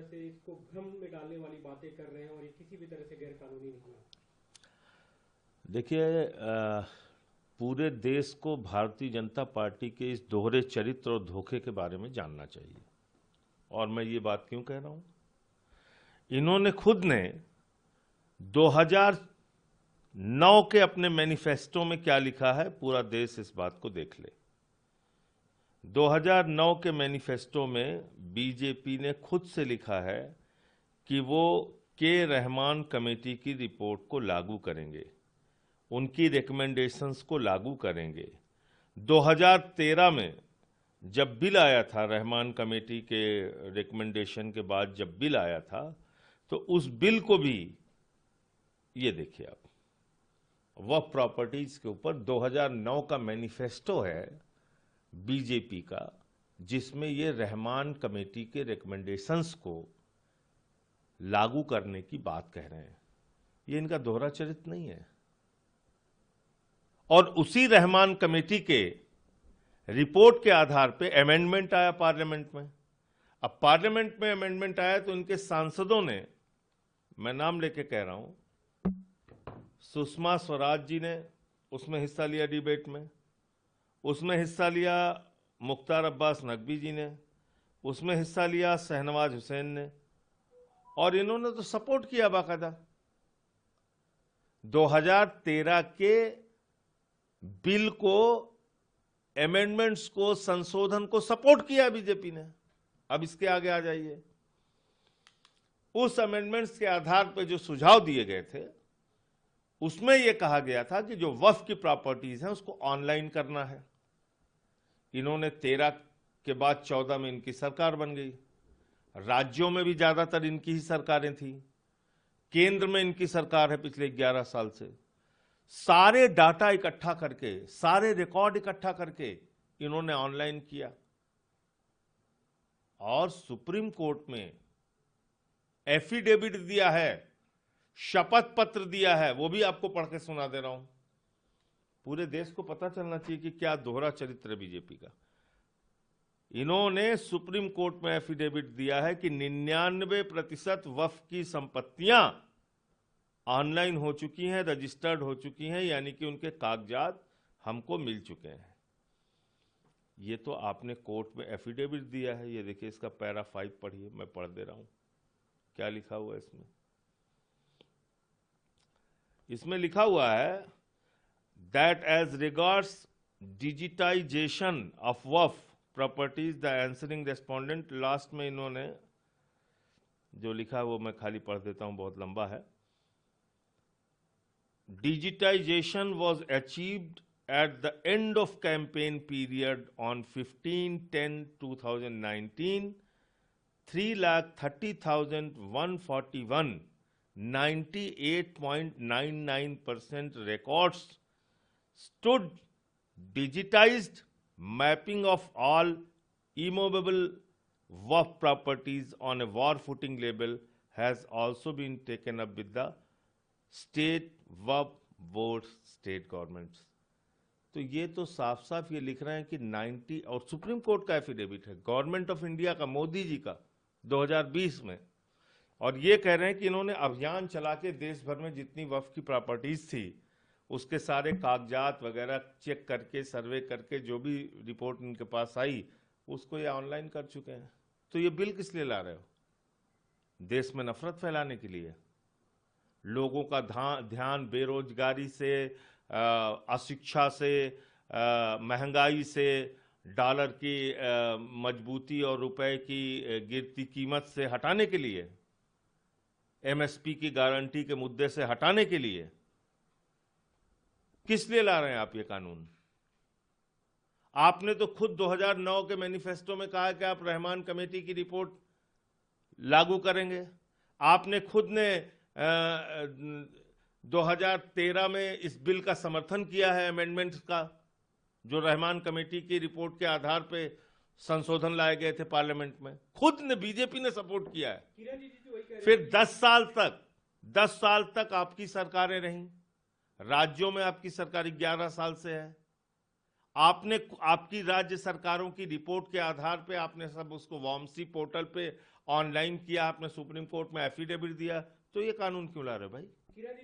से इसको भ्रम में डालने वाली बातें कर रहे हैं और ये किसी भी तरह से गैर कानूनी नहीं है? देखिए, पूरे देश को भारतीय जनता पार्टी के इस दोहरे चरित्र और धोखे के बारे में जानना चाहिए। और मैं ये बात क्यों कह रहा हूं, इन्होंने खुद ने 2009 के अपने मैनिफेस्टो में क्या लिखा है, पूरा देश इस बात को देख ले। 2009 के मैनिफेस्टो में बीजेपी ने खुद से लिखा है कि वो के रहमान कमेटी की रिपोर्ट को लागू करेंगे, उनकी रिकमेंडेशंस को लागू करेंगे। 2013 में जब बिल आया था, रहमान कमेटी के रिकमेंडेशन के बाद जब बिल आया था, तो उस बिल को भी, ये देखिए आप, वक्फ प्रॉपर्टीज के ऊपर 2009 का मैनिफेस्टो है बीजेपी का, जिसमें ये रहमान कमेटी के रिकमेंडेशंस को लागू करने की बात कह रहे हैं। ये इनका दोहरा चरित्र नहीं है। और उसी रहमान कमेटी के रिपोर्ट के आधार पे अमेंडमेंट आया पार्लियामेंट में। अब पार्लियामेंट में अमेंडमेंट आया तो उनके सांसदों ने, मैं नाम लेके कह रहा हूं, सुषमा स्वराज जी ने उसमें हिस्सा लिया डिबेट में, उसमें हिस्सा लिया मुख्तार अब्बास नकवी जी ने, उसमें हिस्सा लिया शहनवाज हुसैन ने, और इन्होंने तो सपोर्ट किया बाकायदा। 2013 के बिल को, अमेंडमेंट्स को, संशोधन को सपोर्ट किया बीजेपी ने। अब इसके आगे आ जाइए, उस अमेंडमेंट्स के आधार पर जो सुझाव दिए गए थे उसमें यह कहा गया था कि जो वक्फ की प्रॉपर्टीज हैं उसको ऑनलाइन करना है। इन्होंने 13 के बाद 14 में इनकी सरकार बन गई। राज्यों में भी ज्यादातर इनकी ही सरकारें थी, केंद्र में इनकी सरकार है पिछले 11 साल से। सारे डाटा इकट्ठा करके, सारे रिकॉर्ड इकट्ठा करके इन्होंने ऑनलाइन किया और सुप्रीम कोर्ट में एफिडेविट दिया है, शपथ पत्र दिया है, वो भी आपको पढ़ के सुना दे रहा हूं। पूरे देश को पता चलना चाहिए कि क्या दोहरा चरित्र है बीजेपी का। इन्होंने सुप्रीम कोर्ट में एफिडेविट दिया है कि 99% वक्फ की संपत्तियां ऑनलाइन हो चुकी हैं, रजिस्टर्ड हो चुकी हैं, यानी कि उनके कागजात हमको मिल चुके हैं। ये तो आपने कोर्ट में एफिडेविट दिया है। ये देखिए, इसका पैरा 5 पढ़िए, मैं पढ़ दे रहा हूं क्या लिखा हुआ है इसमें। इसमें लिखा हुआ है that as regards digitisation of waqf properties the answering respondent, last में इन्होंने जो लिखा है वो मैं खाली पढ़ देता हूं, बहुत लंबा है। Digitization was achieved at the end of campaign period on 15/10/2019. 3,30,141, 98.99% records stood digitized. Mapping of all immovable waqf properties on a war footing label has also been taken up with the state Waqf board, state governments. तो ये तो साफ साफ ये लिख रहे हैं कि 90, और सुप्रीम कोर्ट का एफिडेविट है, गवर्नमेंट ऑफ इंडिया का, मोदी जी का 2020 में, और ये कह रहे हैं कि इन्होंने अभियान चला के देश भर में जितनी वक्फ की प्रॉपर्टीज थी उसके सारे कागजात वगैरह चेक करके, सर्वे करके, जो भी रिपोर्ट इनके पास आई उसको ये ऑनलाइन कर चुके हैं। तो ये बिल किस लिए ला रहे हो? देश में नफरत फैलाने के लिए। लोगों का ध्यान बेरोजगारी से, अशिक्षा से, महंगाई से, डॉलर की मजबूती और रुपए की गिरती कीमत से हटाने के लिए, एमएसपी की गारंटी के मुद्दे से हटाने के लिए किस लिए ला रहे हैं आप ये कानून? आपने तो खुद 2009 के मैनिफेस्टो में कहा कि आप रहमान कमेटी की रिपोर्ट लागू करेंगे। आपने खुद ने 2013 में इस बिल का समर्थन किया है, अमेंडमेंट्स का, जो रहमान कमेटी की रिपोर्ट के आधार पे संशोधन लाए गए थे पार्लियामेंट में। खुद ने, बीजेपी ने सपोर्ट किया है। फिर 10 साल तक आपकी सरकारें रहीं, राज्यों में आपकी सरकार 11 साल से है। आपने आपकी राज्य सरकारों की रिपोर्ट के आधार पे आपने सब उसको वामसी पोर्टल पे ऑनलाइन किया, आपने सुप्रीम कोर्ट में एफिडेविट दिया, तो ये कानून क्यों ला रहे हो भाई? किरण जी